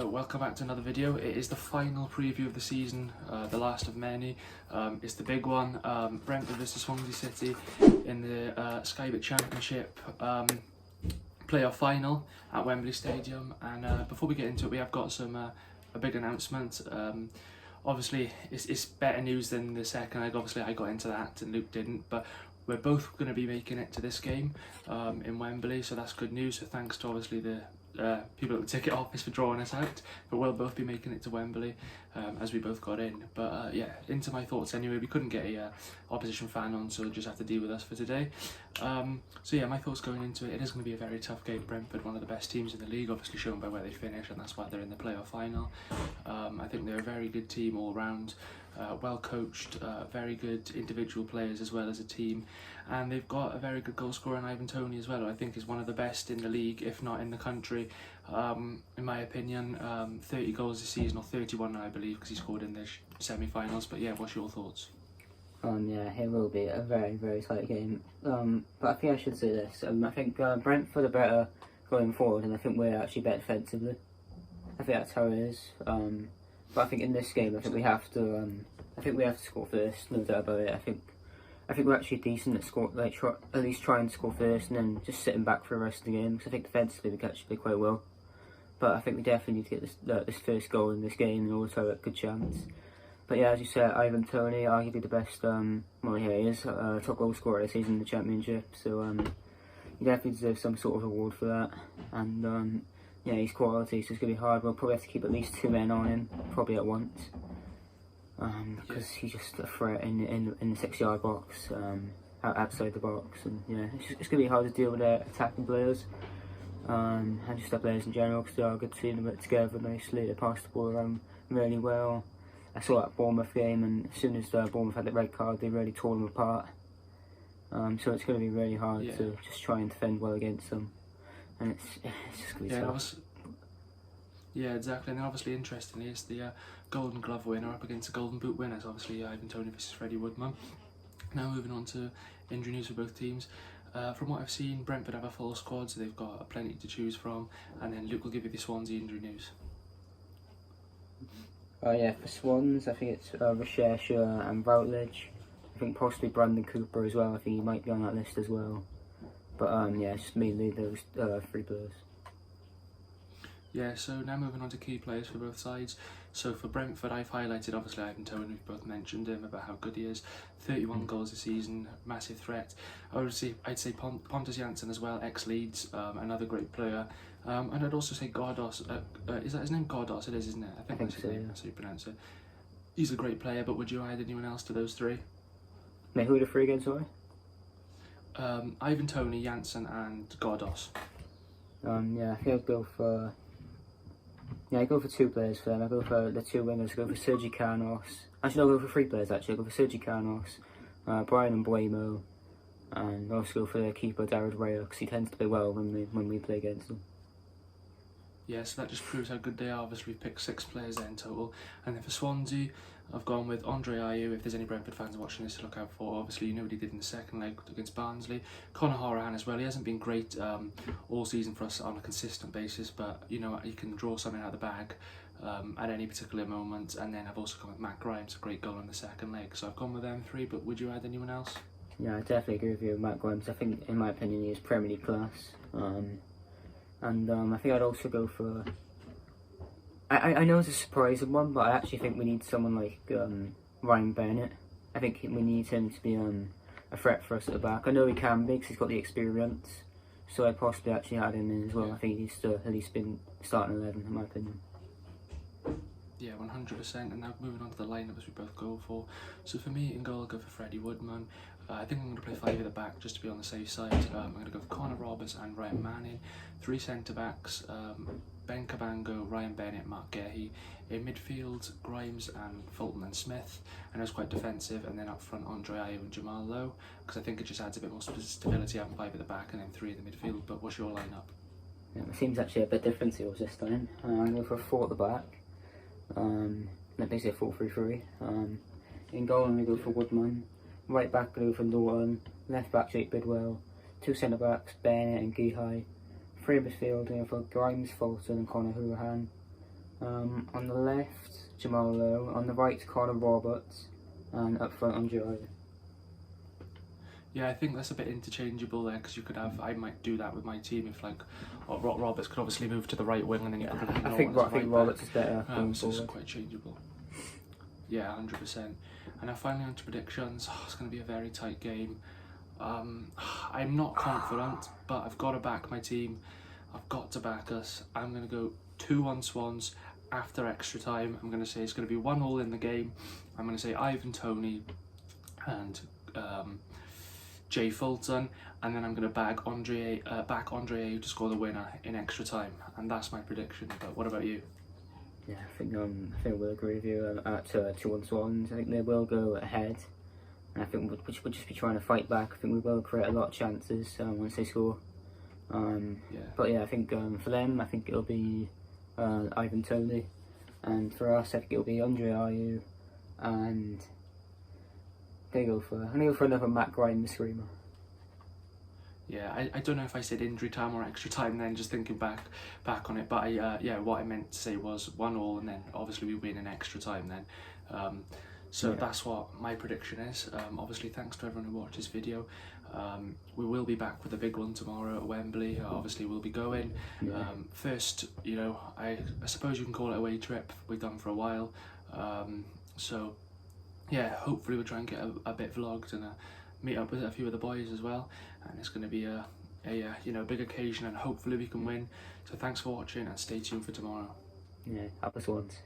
welcome back to another video. It is the final preview of the season, the last of many. It's the big one, Brentford versus Swansea City in the Sky Bet Championship playoff final at Wembley Stadium. And before we get into it, we have got a big announcement. Obviously, it's better news than the second leg. Obviously, I got into that and Luke didn't, but we're both going to be making it to this game in Wembley, so that's good news. So thanks to obviously the people at the ticket office for drawing us out, but we'll both be making it to Wembley as we both got in. But yeah, into my thoughts anyway. We couldn't get a opposition fan on, so just have to deal with us for today. So yeah, my thoughts going into it, it is going to be a very tough game. Brentford, one of the best teams in the league, obviously shown by where they finish, and that's why they're in the playoff final. I think they're a very good team all round, well coached, very good individual players as well as a team, and they've got a very good goal scorer in Ivan Toney as well, who I think is one of the best in the league, if not in the country, in my opinion. 30 goals this season, or 31 I believe, because he scored in the semi-finals. But yeah, what's your thoughts? Yeah, it will be a very, very tight game. But I think I should say this. I think Brentford are better going forward, and I think we're actually better defensively. I think that's how it is. But I think in this game, I think we have to. I think we have to score first. No doubt about it. I think we're actually decent at score. Like at least try and score first, and then just sitting back for the rest of the game. Because I think defensively we can actually play quite well. But I think we definitely need to get this first goal in this game in order to have a good chance. But yeah, as you said, Ivan Toney, arguably the best. Well, yeah, he is top goal scorer this season in the Championship. So he definitely deserves some sort of award for that. And yeah, he's quality, so it's going to be hard. We'll probably have to keep at least 2 men on him, probably at once. Because he's just a threat in the 6-yard box, outside the box. And yeah, it's going to be hard to deal with their attacking players. And just their players in general, because they are good to see them together nicely. They pass the ball around really well. I saw that Bournemouth game, and as soon as Bournemouth had the red card, they really tore them apart. So it's going to be really hard to just try and defend well against them. And it's just going to be tough. Yeah, exactly. And then obviously, interestingly, it's the Golden Glove winner up against the Golden Boot winners. Obviously, Ivan Toney versus Freddie Woodman. Now moving on to injury news for both teams. From what I've seen, Brentford have a full squad, so they've got plenty to choose from. And then Luke will give you the Swansea injury news. Yeah, for Swans, I think it's Recherche and Routledge. I think possibly Brandon Cooper as well. I think he might be on that list as well. But yeah, it's just mainly those 3 players. Yeah, so now moving on to key players for both sides. So for Brentford, I've highlighted obviously Ivan Toney. We've both mentioned him about how good he is. 31 goals this season, massive threat. I'd say Pontus Jansson as well, ex-Leeds, another great player. And I'd also say Gordos. Is that his name? Gordos, it is, isn't it? I think that's his name. That's how you pronounce it. He's a great player, but would you add anyone else to those 3? Wait, who are the 3 again, sorry? Ivan Toney, Jansson and Gordos. Yeah, I think I'd go for... Yeah, I go for 2 players for them. I go for the 2 wingers. I go for Sergi Canos. Actually, no, I go for 3 players actually. I go for Sergi Canos, Brian Mbuemo, and I also go for their keeper, David Raya, because he tends to play well when we play against them. Yeah, so that just proves how good they are. Obviously, we've picked 6 players there in total. And then for Swansea, I've gone with Andre Ayew. If there's any Brentford fans watching this to look out for, obviously you know what he did in the second leg against Barnsley. Conor Hourihane as well. He hasn't been great all season for us on a consistent basis, but you know he can draw something out of the bag at any particular moment. And then I've also gone with Matt Grimes, a great goal in the second leg. So I've gone with them 3. But would you add anyone else? Yeah, I definitely agree with you with Matt Grimes. I think, in my opinion, he is Premier League class. And I think I'd also go for... I know it's a surprising one, but I actually think we need someone like Ryan Bennett. I think we need him to be a threat for us at the back. I know he can be because he's got the experience, so I'd possibly actually add him in as well. I think he's still at least been starting 11 in my opinion. Yeah, 100%. And now moving on to the lineup as we both go for. So for me, in goal, I'll go for Freddie Woodman. I think I'm going to play 5 at the back just to be on the safe side. I'm going to go for Connor Roberts and Ryan Manning. 3 centre-backs, Ben Cabango, Ryan Bennett, Mark Gehi. In midfield, Grimes and Fulton and Smith. And I was quite defensive. And then up front, Andre Ayew and Jamal Lowe. Because I think it just adds a bit more stability having 5 at the back and then 3 in the midfield. But what's your lineup? Yeah, it seems actually a bit different to yours this time. I'm going to go for a 4 at the back. Basically a 4-3-3. In goal, I'm going to go for Woodman. Right back, I go for Norton. Left back, Jake Bidwell. 2 centre backs, Bennett and Gehi. 3 midfield, I go for Grimes, Fulton and Conor Hourihane. On the left, Jamal Lowe. On the right, Connor Roberts. And up front, Andre Ayew. Yeah, I think that's a bit interchangeable there, because you could have, I might do that with my team if like, Roberts could obviously move to the right wing, and then you could put I think Roberts is better. So it's quite changeable. Yeah, 100%. And now finally on to predictions. It's going to be a very tight game. I'm not confident, but I've got to back my team. I've got to back us. I'm going to go 2-1 Swans after extra time. I'm going to say it's going to be 1-1 in the game. I'm going to say Ivan Toney and Jay Fulton, and then I'm going to back Andre Ayew to score the winner in extra time, and that's my prediction. But what about you? Yeah, I think we'll agree with you at 2-1 Swans. I think they will go ahead, and I think we'll just be trying to fight back. I think we will create a lot of chances once they score. But yeah, I think for them, I think it'll be Ivan Toney, and for us, I think it'll be Andre Ayew, and I'm gonna go for another Matt Grimes screamer. Yeah, I don't know if I said injury time or extra time then, just thinking back on it, but what I meant to say was 1-1, and then obviously we win in extra time then. That's what my prediction is. Obviously thanks to everyone who watched this video. We will be back with a big one tomorrow at Wembley. Obviously we'll be going. First, I suppose you can call it a away trip we've done for a while. Yeah, hopefully we'll try and get a bit vlogged and meet up with a few of the boys as well, and it's going to be a big occasion, and hopefully we can win. So thanks for watching, and stay tuned for tomorrow. Yeah, up the Swans.